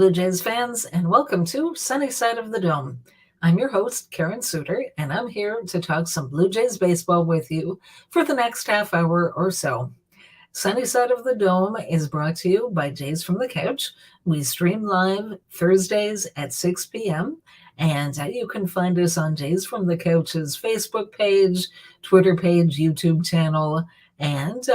Blue Jays fans, and welcome to Sunny Side of the Dome. I'm your host, Karen Soutar, and I'm here to talk some Blue Jays baseball with you for the next half hour or so. Sunny Side of the Dome is brought to you by Jays from the Couch. We stream live Thursdays at 6 p.m., and you can find us on Jays from the Couch's Facebook page, Twitter page, YouTube channel. And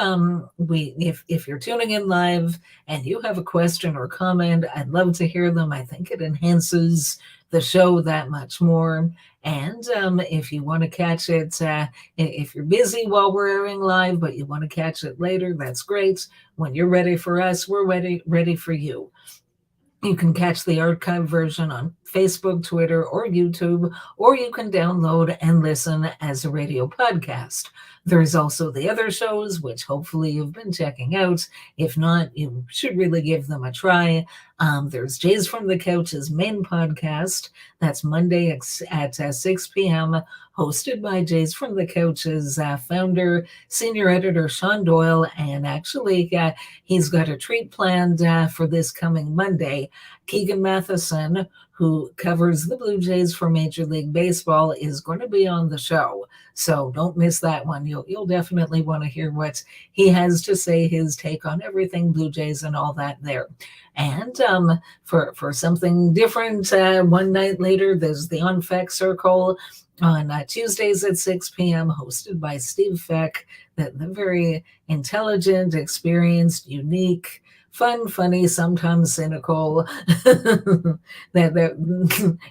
if you're tuning in live and you have a question or comment, I'd love to hear them. I think it enhances the show that much more. And if you want to catch it, if you're busy while we're airing live, but you want to catch it later, that's great. When you're ready for us, we're ready for you. You can catch the archive version on Facebook, Twitter, or YouTube, or you can download and listen as a radio podcast. There's also the other shows, which hopefully you've been checking out. If not, you should really give them a try. There's Jays from the Couch's main podcast. That's Monday at 6 p.m., hosted by Jays from the Couch's founder, senior editor Shaun Doyle. And actually, he's got a treat planned for this coming Monday. Keegan Matheson, who covers the Blue Jays for Major League Baseball, is going to be on the show. So don't miss that one. You'll definitely want to hear what he has to say, his take on everything Blue Jays and all that there. And for something different, one night later, there's the On Feck Circle on Tuesdays at 6 p.m., hosted by Steve Feck, the very intelligent, experienced, unique, fun, funny, sometimes cynical.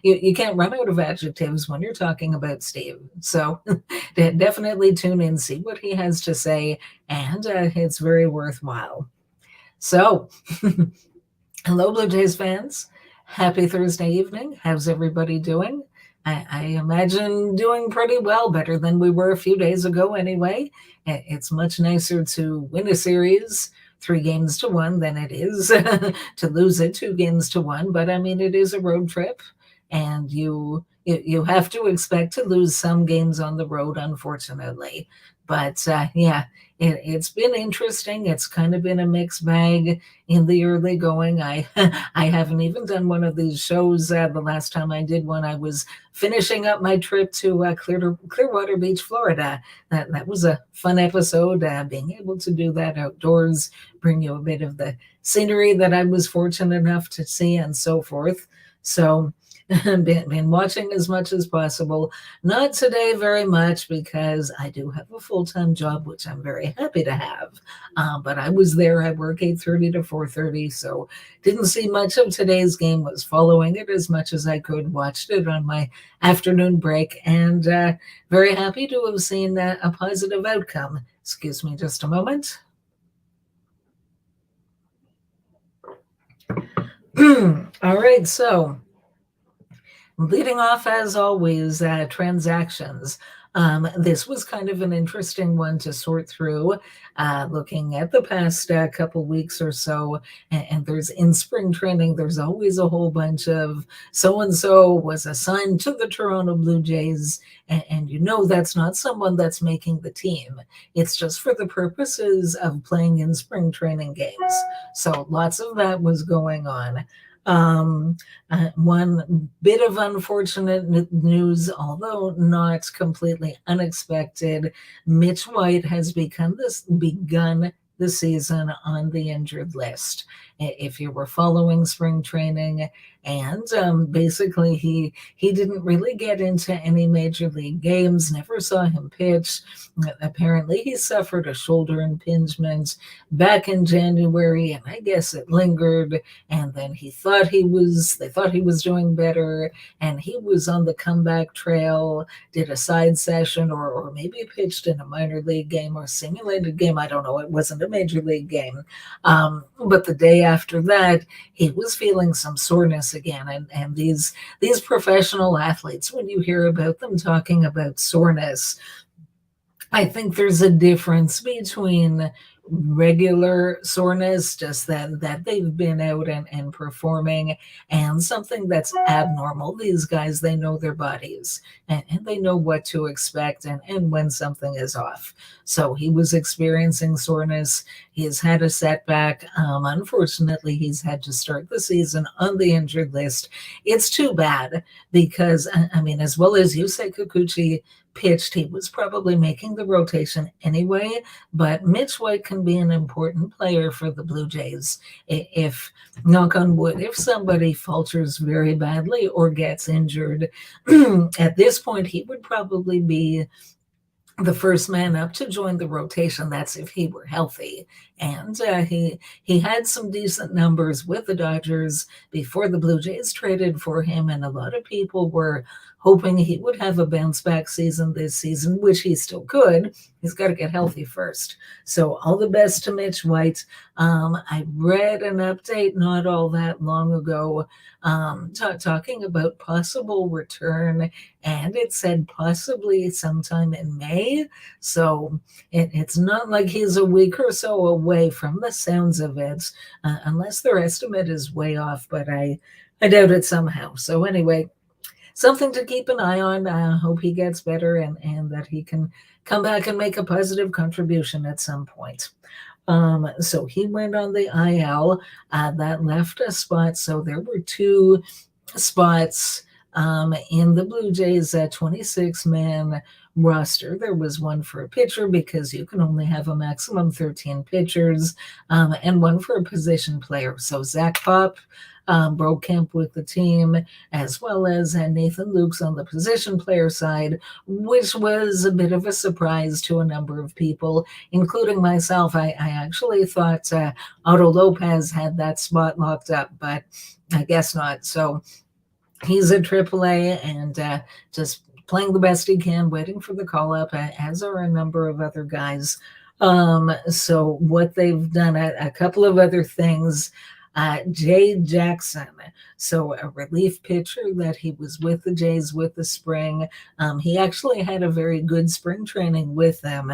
You can't run out of adjectives when you're talking about Steve. So definitely tune in, see what he has to say, and it's very worthwhile. So, hello, Blue Jays fans. Happy Thursday evening. How's everybody doing? I imagine doing pretty well, better than we were a few days ago anyway. It's much nicer to win a series 3-1 than it is to lose it 2-1. But I mean, it is a road trip, and you have to expect to lose some games on the road, unfortunately. But it's been interesting. It's kind of been a mixed bag in the early going. I haven't even done one of these shows. The last time I did one, I was finishing up my trip to Clearwater Beach, Florida. That was a fun episode, being able to do that outdoors, bring you a bit of the scenery that I was fortunate enough to see and so forth. So been watching as much as possible. Not today very much, because I do have a full-time job, which I'm very happy to have. But I was there. I work 8:30 to 4:30, so didn't see much of today's game. Was following it as much as I could. Watched it on my afternoon break, and very happy to have seen a positive outcome. Excuse me just a moment. All right, so leading off, as always, transactions. This was kind of an interesting one to sort through, looking at the past couple weeks or so. And there's in spring training, there's always a whole bunch of so-and-so was assigned to the Toronto Blue Jays. And that's not someone that's making the team. It's just for the purposes of playing in spring training games. So lots of that was going on. One bit of unfortunate news, although not completely unexpected, Mitch White has begun the season on the injured list. If you were following spring training, and basically he didn't really get into any major league games, never saw him pitch. Apparently he suffered a shoulder impingement back in January, and I guess it lingered, and then they thought he was doing better, and he was on the comeback trail, did a side session, or maybe pitched in a minor league game or simulated game. I don't know. It wasn't a major league game. But the day after that, he was feeling some soreness again. And these professional athletes, when you hear about them talking about soreness, I think there's a difference between regular soreness, just that they've been out and performing, and something that's abnormal. These guys, they know their bodies and they know what to expect and when something is off. So he was experiencing soreness. He has had a setback. Unfortunately, he's had to start the season on the injured list. It's too bad because, I mean, as well as Yusei Kikuchi pitched, he was probably making the rotation anyway. But Mitch White can be an important player for the Blue Jays. If, knock on wood, if somebody falters very badly or gets injured, at this point, he would probably be the first man up to join the rotation. That's if he were healthy. And he had some decent numbers with the Dodgers before the Blue Jays traded for him, and a lot of people were hoping he would have a bounce back season this season, which he still could. He's got to get healthy first. So all the best to Mitch White. I read an update not all that long ago talking about possible return, and it said possibly sometime in May. So it's not like he's a week or so away from the sounds of it, unless their estimate is way off, but I doubt it somehow. So anyway, something to keep an eye on. I hope he gets better and that he can come back and make a positive contribution at some point. So he went on the IL. That left a spot. So there were two spots in the Blue Jays 26-man roster. There was one for a pitcher because you can only have a maximum 13 pitchers, and one for a position player. So Zach Pop broke camp with the team, as well as Nathan Lukes on the position player side, which was a bit of a surprise to a number of people, including myself. I actually thought Otto Lopez had that spot locked up, but I guess not. So he's at AAA and just playing the best he can, waiting for the call up, as are a number of other guys. So what they've done, a couple of other things. Jay Jackson, so a relief pitcher that he was with the Jays with the spring. He actually had a very good spring training with them.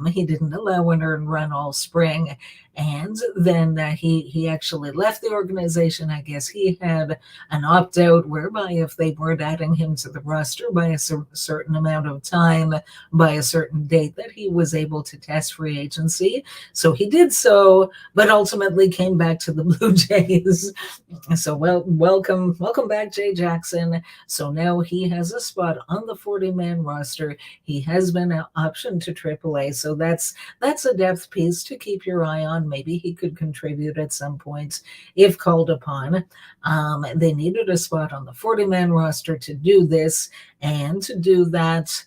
He didn't allow an earned run all spring. And then he actually left the organization. I guess he had an opt-out whereby if they weren't adding him to the roster by a certain amount of time, by a certain date, that he was able to test free agency. So he did so, but ultimately came back to the Blue Jays. So welcome back, Jay Jackson. So now he has a spot on the 40-man roster. He has been optioned to AAA. So that's a depth piece to keep your eye on. Maybe he could contribute at some point if called upon. They needed a spot on the 40-man roster to do this, and to do that,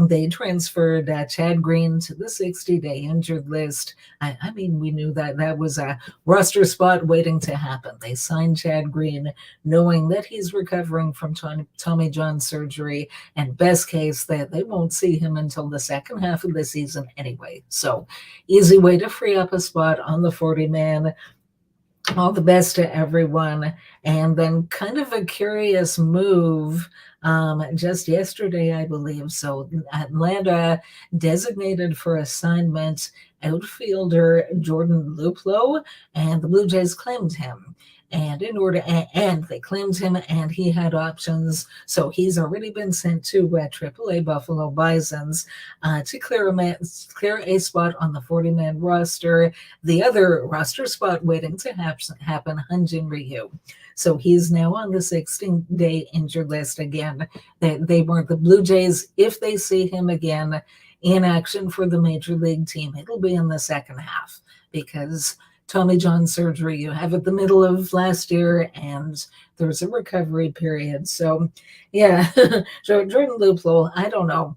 they transferred Chad Green to the 60-day injured list. I mean, we knew that was a roster spot waiting to happen. They signed Chad Green knowing that he's recovering from Tommy John surgery, and best case, that they won't see him until the second half of the season anyway. So easy way to free up a spot on the 40-man. All the best to everyone. And then kind of a curious move just yesterday, I believe. So Atlanta designated for assignment outfielder Jordan Luplow, and the Blue Jays claimed him. And they claimed him, and he had options. So he's already been sent to AAA Buffalo Bisons to clear a spot on the 40-man roster. The other roster spot waiting to happen, Hyunjin Ryu. So he's now on the 16-day injured list again. They weren't the Blue Jays. If they see him again in action for the major league team, it'll be in the second half, because Tommy John surgery you have at the middle of last year, and there's a recovery period. So yeah, Jordan Luplow, I don't know.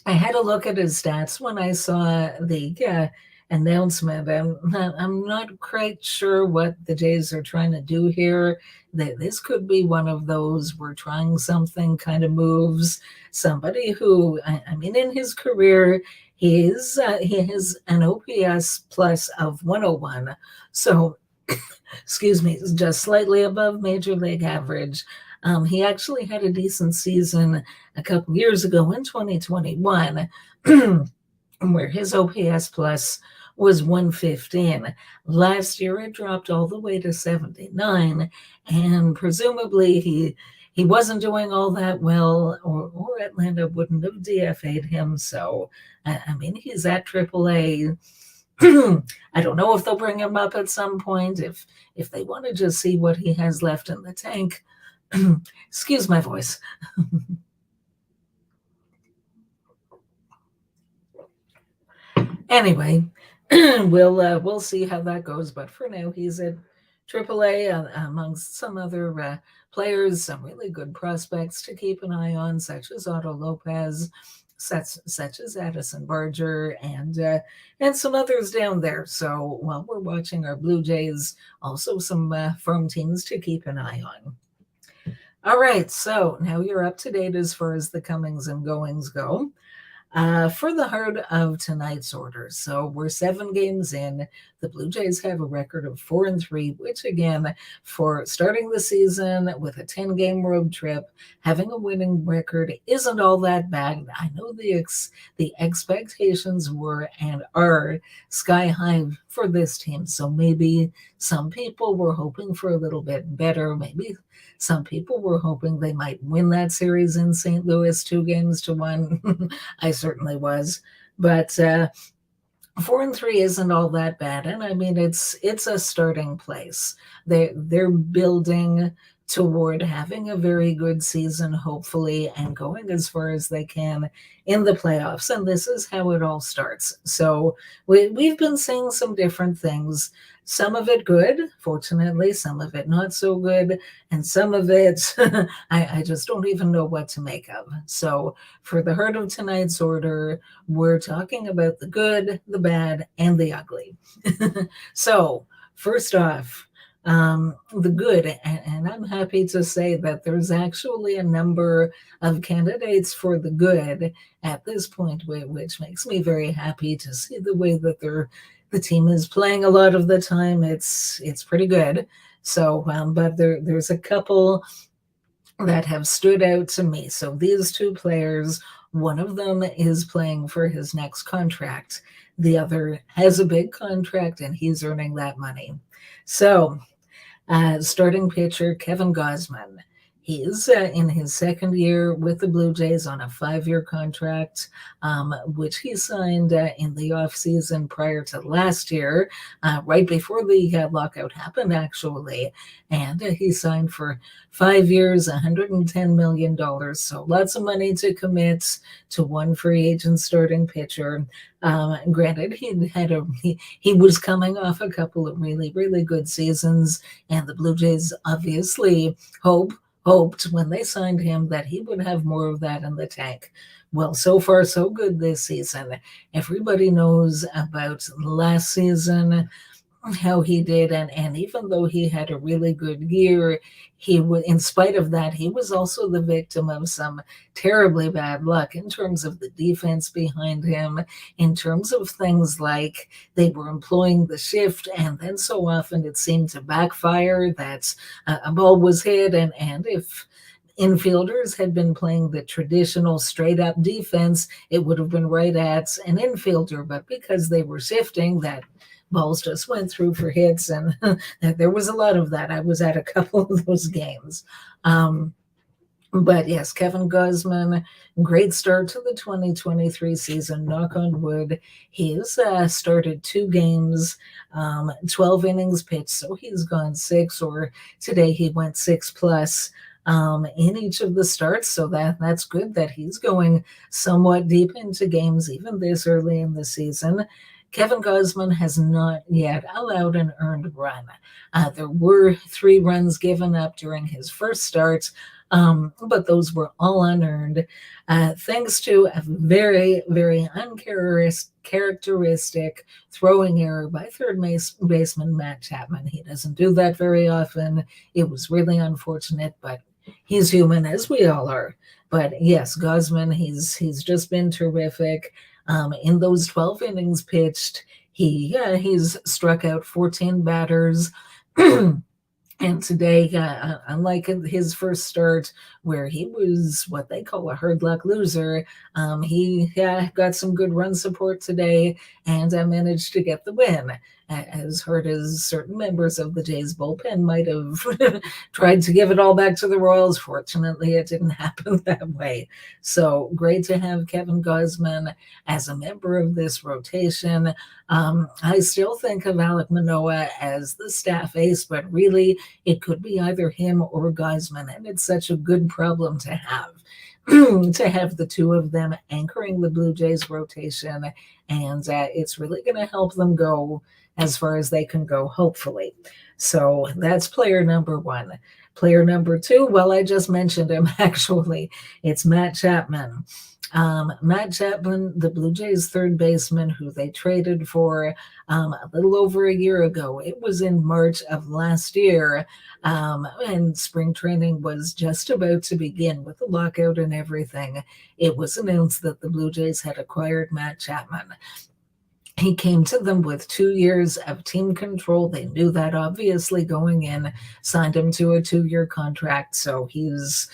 I had a look at his stats when I saw the announcement. I'm not quite sure what the Jays are trying to do here. This could be one of those we're trying something kind of moves. Somebody who, I mean, in his career, he has an OPS plus of 101. So, excuse me, just slightly above major league average. He actually had a decent season a couple years ago in 2021, where his OPS plus was 115. Last year it dropped all the way to 79, and presumably he wasn't doing all that well, or Atlanta wouldn't have DFA'd him. So I mean, he's at AAA. I don't know if they'll bring him up at some point, if they want to just see what he has left in the tank. Excuse my voice. Anyway, we'll see how that goes. But for now, he's at AAA amongst some other players, some really good prospects to keep an eye on, such as Otto Lopez, such as Addison Barger, and some others down there. So while we're watching our Blue Jays, also some farm teams to keep an eye on. All right, so now you're up to date as far as the comings and goings go. For the heart of tonight's order, so we're 7 games in. The Blue Jays have a record of 4-3, which again, for starting the season with a 10-game road trip, having a winning record isn't all that bad. I know the expectations were and are sky high for this team, so maybe some people were hoping for a little bit better. Maybe some people were hoping they might win that series in St. Louis 2-1. I certainly was, but 4-3 isn't all that bad, and I mean it's a starting place. They're building toward having a very good season, hopefully, and going as far as they can in the playoffs. And this is how it all starts. So we've been seeing some different things. Some of it good, fortunately, some of it not so good, and some of it I just don't even know what to make of. So for the heart of tonight's order, we're talking about the good, the bad, and the ugly. So first off, the good, and I'm happy to say that there's actually a number of candidates for the good at this point, which makes me very happy to see the way that the team is playing a lot of the time. It's pretty good. So, but there's a couple that have stood out to me. So these 2 players, one of them is playing for his next contract. The other has a big contract and he's earning that money. So starting pitcher Kevin Gausman. He's in his second year with the Blue Jays on a 5-year contract, which he signed in the offseason prior to last year, right before the lockout happened, actually. And he signed for 5 years, $110 million. So lots of money to commit to one free agent starting pitcher. Granted, he was coming off a couple of really, really good seasons, and the Blue Jays obviously hoped when they signed him that he would have more of that in the tank. Well, so far so good this season. Everybody knows about last season, how he did, and even though he had a really good year, in spite of that, he was also the victim of some terribly bad luck in terms of the defense behind him, in terms of things like they were employing the shift, and then so often it seemed to backfire that a ball was hit, and if infielders had been playing the traditional straight up defense, it would have been right at an infielder, but because they were shifting, that balls just went through for hits, and there was a lot of that. I was at a couple of those games. But yes, Kevin Gausman, great start to the 2023 season, knock on wood. He's started 2 games, 12 innings pitched, so he's gone 6, or today he went 6+ in each of the starts. So that's good that he's going somewhat deep into games even this early in the season. Kevin Gausman has not yet allowed an earned run. There were 3 runs given up during his first start, but those were all unearned, thanks to a very, very uncharacteristic throwing error by third baseman Matt Chapman. He doesn't do that very often. It was really unfortunate, but he's human, as we all are. But yes, Gausman, he's just been terrific. In those 12 innings pitched, he's struck out 14 batters. And today, unlike in his first start, where he was what they call a hard luck loser, he got some good run support today and managed to get the win. As hard as certain members of the Jays bullpen might have tried to give it all back to the Royals, fortunately, it didn't happen that way. So great to have Kevin Gausman as a member of this rotation. I still think of Alek Manoah as the staff ace, but really it could be either him or Gausman, and it's such a good problem to have. To have the two of them anchoring the Blue Jays rotation, and it's really going to help them go as far as they can go, hopefully. So that's player number one. Player number two, well, I just mentioned him actually. It's Matt Chapman. Matt Chapman, the Blue Jays third baseman, who they traded for a little over a year ago. It was in March of last year, and spring training was just about to begin with the lockout and everything. It was announced that the Blue Jays had acquired Matt Chapman. He came to them with 2 years of team control. They knew that obviously going in, signed him to a 2-year contract. So he's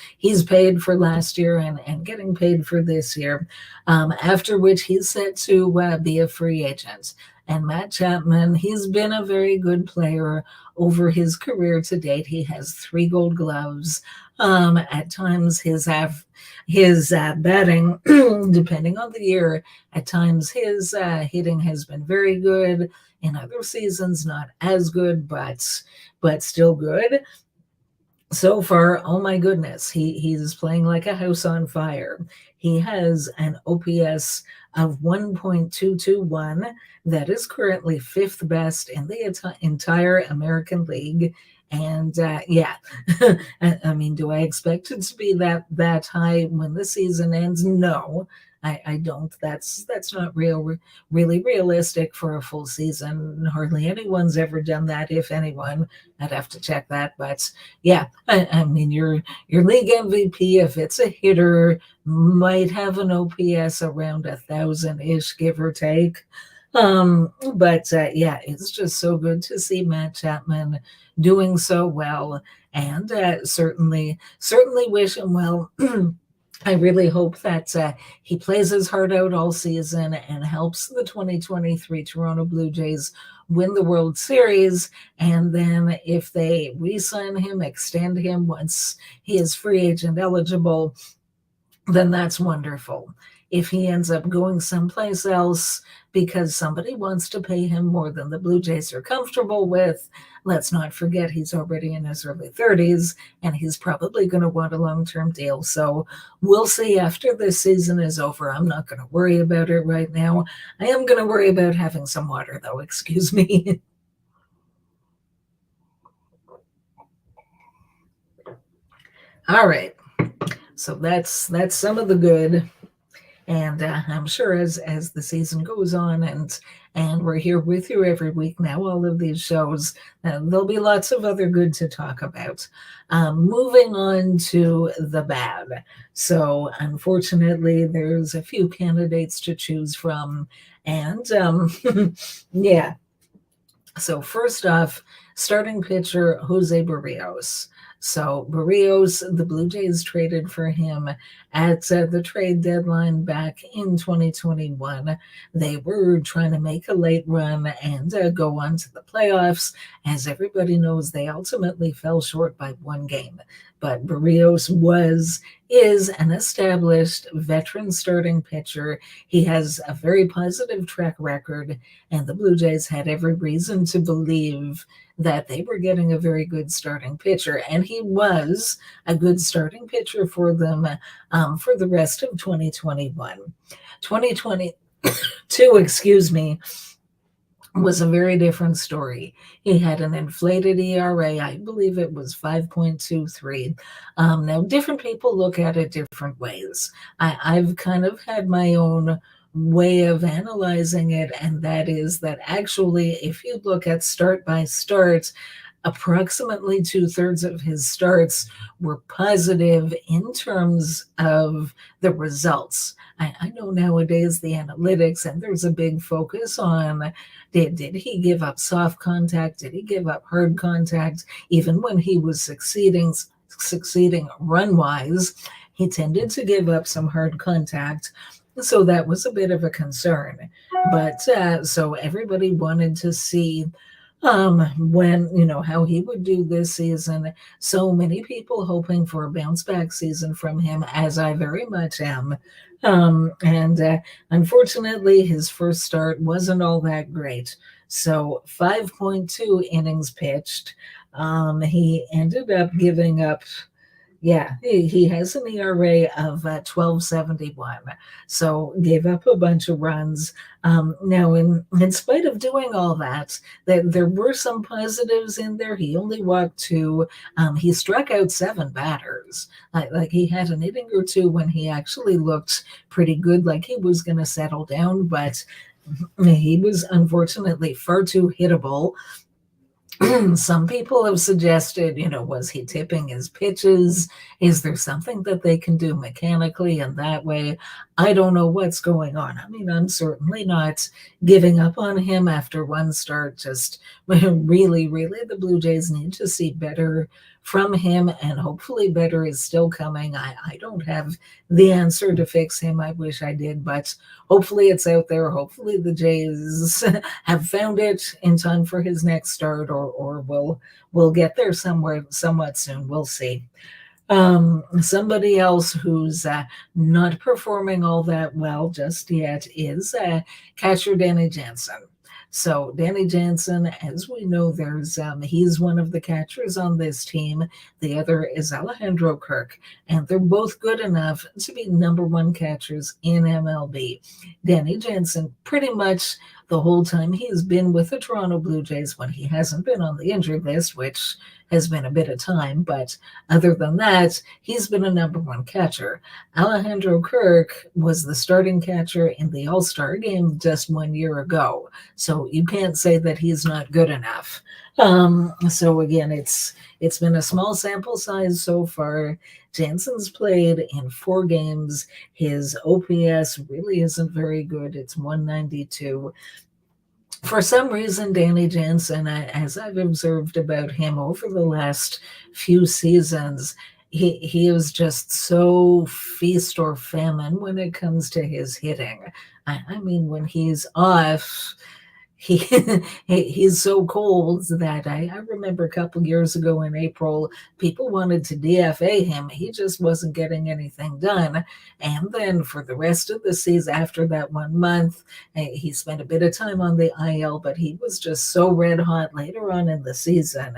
paid for last year and getting paid for this year, after which he's set to be a free agent. And Matt Chapman, he's been a very good player over his career to date. He has 3 Gold Gloves. At times, his batting, depending on the year, at times his hitting has been very good. In other seasons, not as good, but still good. So far, oh my goodness, he's playing like a house on fire. He has an OPS of 1.221. That is currently 5th best in the entire American League. And yeah, I mean, do I expect it to be that high when the season ends? No, I don't. That's not really realistic for a full season. Hardly anyone's ever done that, if anyone. I'd have to check that, but yeah, I mean, your league MVP, if it's a hitter, might have an OPS around 1,000-ish, give or take. But yeah, it's just so good to see Matt Chapman doing so well, and certainly wish him well. I really hope that he plays his heart out all season and helps the 2023 Toronto Blue Jays win the World Series. And then if they re-sign him, extend him once he is free agent eligible, then that's wonderful. If he ends up going someplace else because somebody wants to pay him more than the Blue Jays are comfortable with, let's not forget he's already in his early 30s, and he's probably going to want a long-term deal. So we'll see after this season is over. I'm not going to worry about it right now. I am going to worry about having some water, though. Excuse me. All right. So that's some of the good. And I'm sure as the season goes on and we're here with you every week now, all of these shows, there'll be lots of other good to talk about. Moving on to the bad. So unfortunately, there's a few candidates to choose from. And yeah. So first off, starting pitcher Jose Barrios. So Barrios, the Blue Jays traded for him at the trade deadline back in 2021. They were trying to make a late run and go on to the playoffs. As everybody knows, they ultimately fell short by 1 game. But Barrios is an established veteran starting pitcher. He has a very positive track record, and the Blue Jays had every reason to believe that they were getting a very good starting pitcher, and he was a good starting pitcher for them for the rest of 2021. 2022, excuse me, was a very different story. He had an inflated ERA. I believe it was 5.23. Now, different people look at it different ways. I've kind of had my own way of analyzing it, and that is that actually, if you look at start by start, approximately two-thirds of his starts were positive in terms of the results. I know nowadays the analytics, and there's a big focus on did he give up soft contact? Did he give up hard contact? Even when he was succeeding run wise, he tended to give up some hard contact. So that was a bit of a concern. But so everybody wanted to see when how he would do this season. So many people hoping for a bounce back season from him, as I very much am. And Unfortunately, his first start wasn't all that great. So 5.2 innings pitched. He ended up giving up, yeah, he has an ERA of 12.71, so gave up a bunch of runs. Now, in spite of doing all that, there were some positives in there. He only walked two. He struck out seven batters. Like he had an inning or two when he actually looked pretty good, like he was going to settle down, but he was unfortunately far too hittable. Some people have suggested, was he tipping his pitches? Is there something that they can do mechanically in that way? I don't know what's going on. I mean, I'm certainly not giving up on him after one start. Just really, really, the Blue Jays need to see better from him, and hopefully better is still coming. I don't have the answer to fix him. I wish I did, but hopefully it's out there. Hopefully the Jays have found it in time for his next start, or we'll get there somewhat soon. We'll see. Somebody else who's not performing all that well just yet is catcher Danny Jansen. So Danny Jansen, as we know, he's one of the catchers on this team. The other is Alejandro Kirk, and they're both good enough to be number one catchers in MLB. Danny Jansen, pretty much the whole time he's been with the Toronto Blue Jays, when he hasn't been on the injury list, which has been a bit of time, but other than that, he's been a number one catcher. Alejandro Kirk was the starting catcher in the All-Star game just 1 year ago, so you can't say that he's not good enough. So again, it's been a small sample size so far. Jansen's played in 4 games. His OPS really isn't very good. It's 192. For some reason, Danny Jansen, as I've observed about him over the last few seasons, he is just so feast or famine when it comes to his hitting. I mean, when he's off, he he's so cold that I remember a couple years ago in April, people wanted to DFA him. He just wasn't getting anything done. And then for the rest of the season, after that 1 month, he spent a bit of time on the IL, but he was just so red hot later on in the season.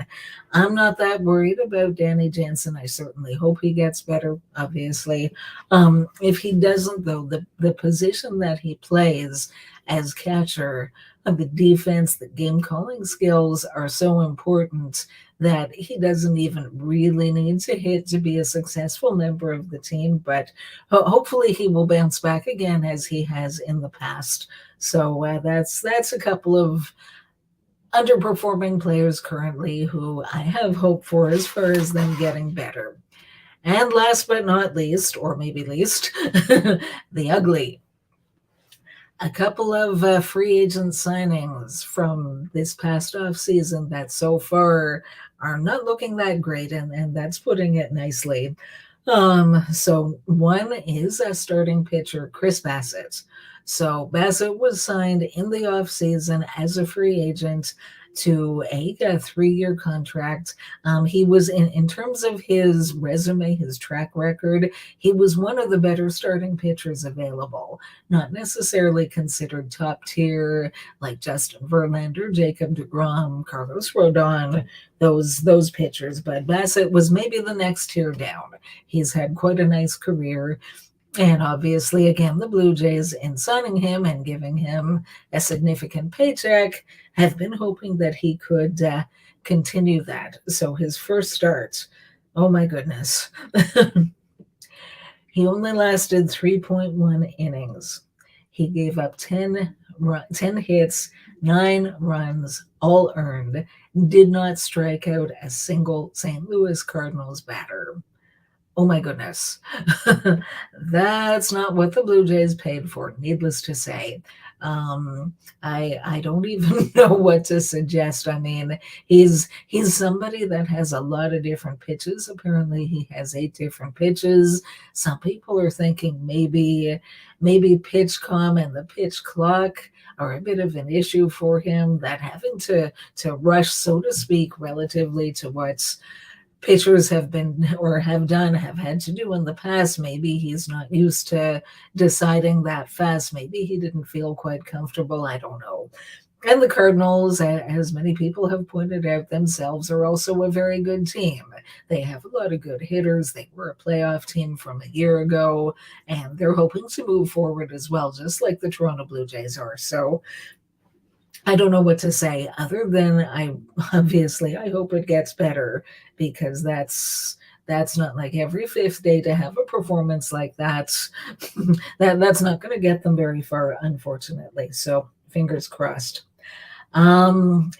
I'm not that worried about Danny Jansen. I certainly hope he gets better, obviously. If he doesn't, though, the position that he plays as catcher, the defense, the game calling skills are so important that he doesn't even really need to hit to be a successful member of the team. But hopefully he will bounce back again as he has in the past. So that's a couple of underperforming players currently who I have hope for as far as them getting better. And last but not least, or maybe least, the ugly. A couple of free agent signings from this past off season that so far are not looking that great, and that's putting it nicely. So one is a starting pitcher, Chris Bassett. So Bassett was signed in the offseason as a free agent to a 3-year contract. He was, in terms of his resume, his track record, he was one of the better starting pitchers available. Not necessarily considered top tier like Justin Verlander, Jacob deGrom, Carlos Rodon, those pitchers, but Bassett was maybe the next tier down. He's had quite a nice career. And obviously, again, the Blue Jays, in signing him and giving him a significant paycheck, have been hoping that he could continue that. So his first start, oh my goodness, he only lasted 3.1 innings. He gave up 10 hits, 9 runs, all earned, did not strike out a single St. Louis Cardinals batter. Oh my goodness. That's not what the Blue Jays paid for, needless to say. I don't even know what to suggest. I mean, he's somebody that has a lot of different pitches. Apparently, he has 8 different pitches. Some people are thinking maybe pitch com and the pitch clock are a bit of an issue for him. That having to rush, so to speak, relatively to what's pitchers have been or have had to do in the past. Maybe he's not used to deciding that fast. Maybe he didn't feel quite comfortable. I don't know. And the Cardinals, as many people have pointed out themselves, are also a very good team. They have a lot of good hitters. They were a playoff team from a year ago, and they're hoping to move forward as well, just like the Toronto Blue Jays are. So I don't know what to say other than I hope it gets better, because that's not like every fifth day to have a performance like that. That's not going to get them very far, unfortunately. So fingers crossed. And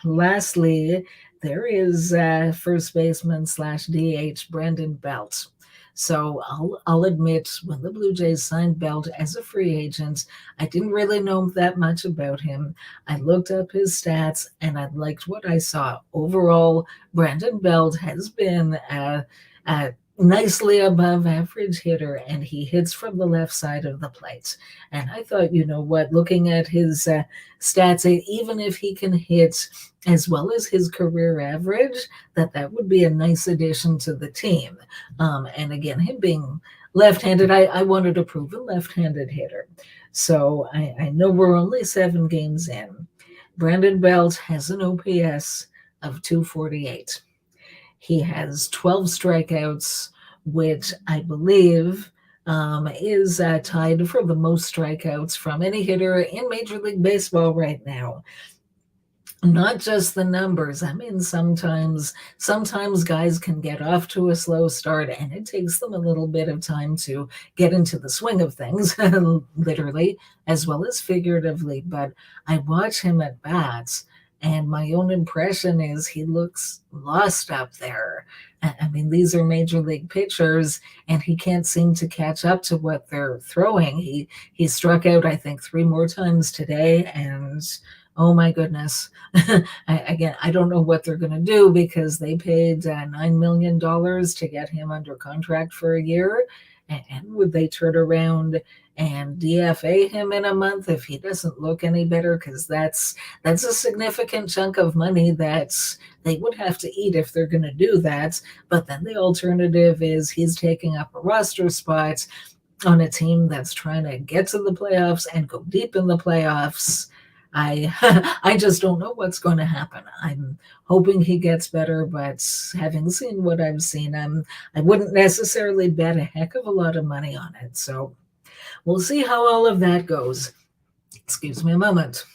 lastly, there is first baseman / DH Brandon Belt. So I'll admit, when the Blue Jays signed Belt as a free agent, I didn't really know that much about him. I looked up his stats and I liked what I saw. Overall, Brandon Belt has been a nicely above average hitter, and he hits from the left side of the plate. And I thought, you know what, looking at his stats, even if he can hit as well as his career average, that would be a nice addition to the team. And again, him being left-handed, I wanted a proven left-handed hitter. So I know we're only 7 games in. Brandon Belt has an OPS of 248. He has 12 strikeouts, which I believe is tied for the most strikeouts from any hitter in Major League Baseball right now. Not just the numbers. I mean, sometimes guys can get off to a slow start, and it takes them a little bit of time to get into the swing of things, literally as well as figuratively. But I watch him at bats, and my own impression is he looks lost up there. I mean, these are major league pitchers, and he can't seem to catch up to what they're throwing. He struck out, I think, 3 more times today, and oh my goodness. I don't know what they're going to do, because they paid $9 million to get him under contract for a year. And would they turn around and DFA him in a month if he doesn't look any better? Because that's a significant chunk of money that they would have to eat if they're going to do that. But then the alternative is he's taking up a roster spot on a team that's trying to get to the playoffs and go deep in the playoffs. I just don't know what's going to happen. I'm hoping he gets better, but having seen what I've seen, I wouldn't necessarily bet a heck of a lot of money on it. So we'll see how all of that goes. Excuse me a moment.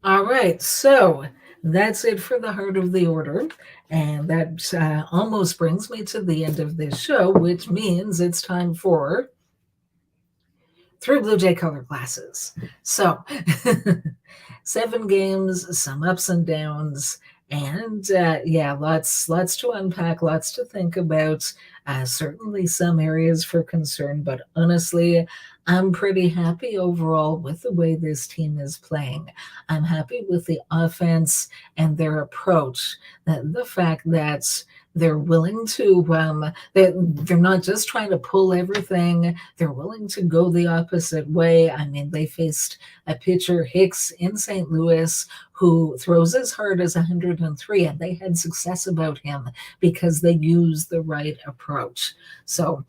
All right, so that's it for the heart of the order. And that almost brings me to the end of this show, which means it's time for 3 Blue Jay color glasses. So 7 games, some ups and downs, and lots to unpack, lots to think about. Certainly some areas for concern, but honestly, I'm pretty happy overall with the way this team is playing. I'm happy with the offense and their approach. The fact that they're willing to, they're not just trying to pull everything. They're willing to go the opposite way. I mean, they faced a pitcher, Hicks, in St. Louis, who throws as hard as 103, and they had success about him because they used the right approach. So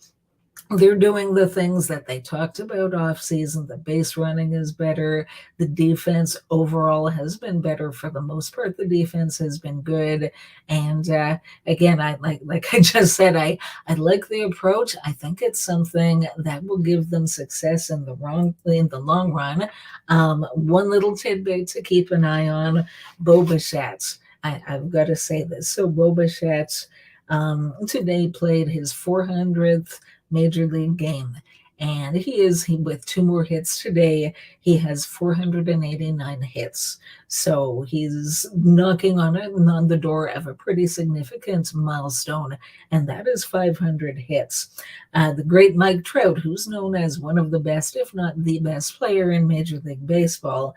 they're doing the things that they talked about off season. The base running is better. The defense overall has been better for the most part. The defense has been good. And again, I like I just said, I like the approach. I think it's something that will give them success in the long run. One little tidbit to keep an eye on: Bo Bichette. I've got to say this. So Bo Bichette, today played his 400th Major League game. And with 2 more hits today, he has 489 hits. So he's knocking on the door of a pretty significant milestone, and that is 500 hits. The great Mike Trout, who's known as one of the best, if not the best player in Major League Baseball,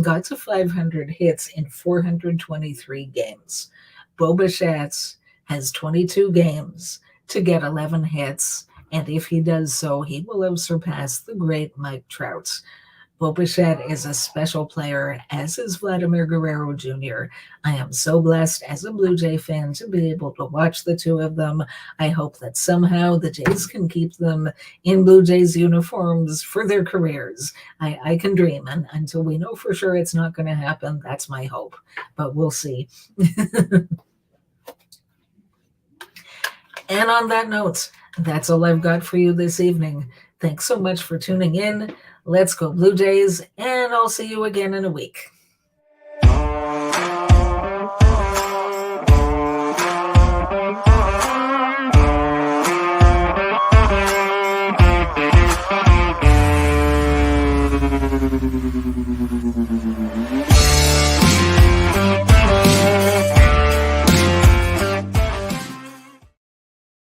got to 500 hits in 423 games. Bo Bichette has 22 games to get 11 hits, and if he does so, he will have surpassed the great Mike Trout. Bo Bichette is a special player, as is Vladimir Guerrero Jr. I am so blessed as a Blue Jay fan to be able to watch the two of them. I hope that somehow the Jays can keep them in Blue Jays uniforms for their careers. I can dream, and until we know for sure it's not going to happen, that's my hope. But we'll see. And on that note, that's all I've got for you this evening. Thanks so much for tuning in. Let's go Blue Jays, and I'll see you again in a week.